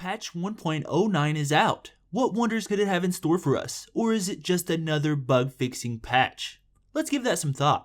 Patch 1.09 is out. What wonders could it have in store for us? Or is it just another bug fixing patch? Let's give that some thought.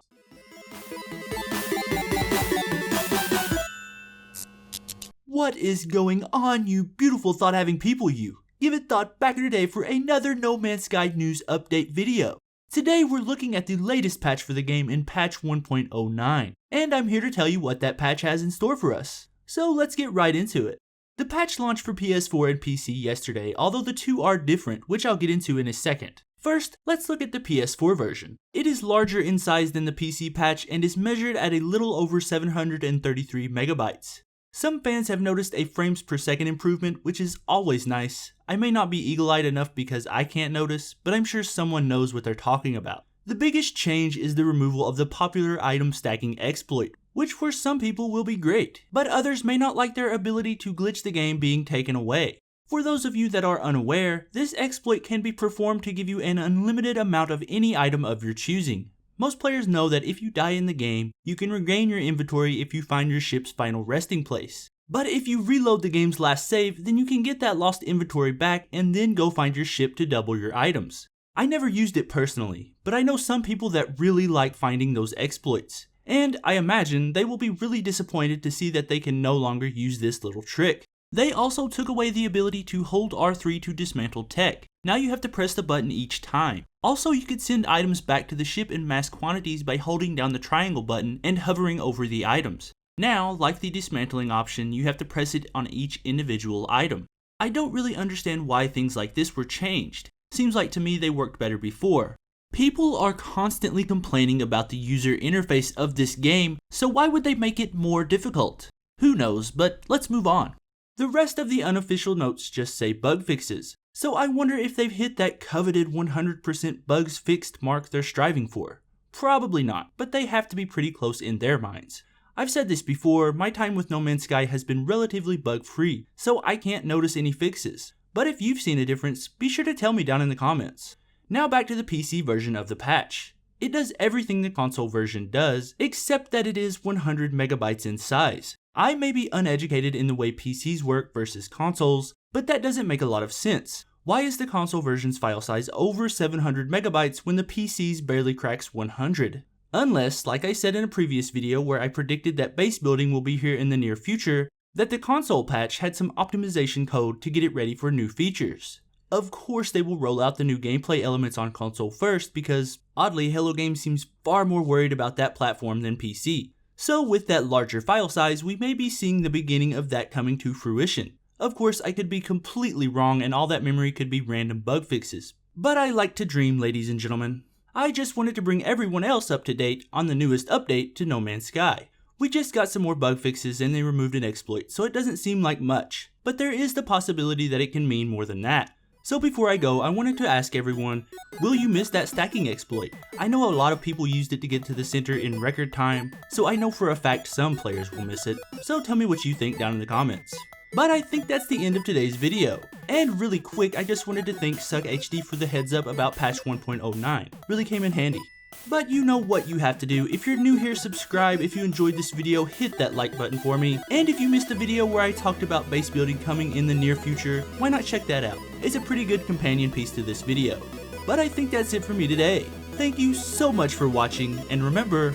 What is going on, you beautiful thought-having people, you? Give it thought back in the day for another No Man's Sky news update video. Today we're looking at the latest patch for the game in patch 1.09, and I'm here to tell you what that patch has in store for us. So let's get right into it. The patch launched for PS4 and PC yesterday, although the two are different, which I'll get into in a second. First, let's look at the PS4 version. It is larger in size than the PC patch and is measured at a little over 733 megabytes. Some fans have noticed a frames per second improvement, which is always nice. I may not be eagle-eyed enough because I can't notice, but I'm sure someone knows what they're talking about. The biggest change is the removal of the popular item stacking exploit, which for some people will be great, but others may not like their ability to glitch the game being taken away. For those of you that are unaware, this exploit can be performed to give you an unlimited amount of any item of your choosing. Most players know that if you die in the game, you can regain your inventory if you find your ship's final resting place. But if you reload the game's last save, then you can get that lost inventory back and then go find your ship to double your items. I never used it personally, but I know some people that really like finding those exploits. And I imagine they will be really disappointed to see that they can no longer use this little trick. They also took away the ability to hold R3 to dismantle tech. Now you have to press the button each time. Also, you could send items back to the ship in mass quantities by holding down the triangle button and hovering over the items. Now, like the dismantling option, you have to press it on each individual item. I don't really understand why things like this were changed. Seems like to me they worked better before. People are constantly complaining about the user interface of this game, so why would they make it more difficult? Who knows, but let's move on. The rest of the unofficial notes just say bug fixes, so I wonder if they've hit that coveted 100% bugs fixed mark they're striving for. Probably not, but they have to be pretty close in their minds. I've said this before, my time with No Man's Sky has been relatively bug-free, so I can't notice any fixes. But if you've seen a difference, be sure to tell me down in the comments. Now back to the PC version of the patch. It does everything the console version does, except that it is 100 megabytes in size. I may be uneducated in the way PCs work versus consoles, but that doesn't make a lot of sense. Why is the console version's file size over 700 megabytes when the PC's barely cracks 100? Unless, like I said in a previous video where I predicted that base building will be here in the near future, that the console patch had some optimization code to get it ready for new features. Of course they will roll out the new gameplay elements on console first because, oddly, Hello Games seems far more worried about that platform than PC. So with that larger file size, we may be seeing the beginning of that coming to fruition. Of course, I could be completely wrong and all that memory could be random bug fixes. But I like to dream, ladies and gentlemen. I just wanted to bring everyone else up to date on the newest update to No Man's Sky. We just got some more bug fixes and they removed an exploit, so it doesn't seem like much. But there is the possibility that it can mean more than that. So before I go, I wanted to ask everyone, will you miss that stacking exploit? I know a lot of people used it to get to the center in record time, so I know for a fact some players will miss it. So tell me what you think down in the comments. But I think that's the end of today's video. And really quick, I just wanted to thank SuckHD for the heads up about patch 1.09. Really came in handy. But you know what you have to do. If you're new here, subscribe. If you enjoyed this video, hit that like button for me. And if you missed the video where I talked about base building coming in the near future, why not check that out? It's a pretty good companion piece to this video. But I think that's it for me today. Thank you so much for watching, and remember,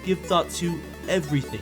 give thought to everything.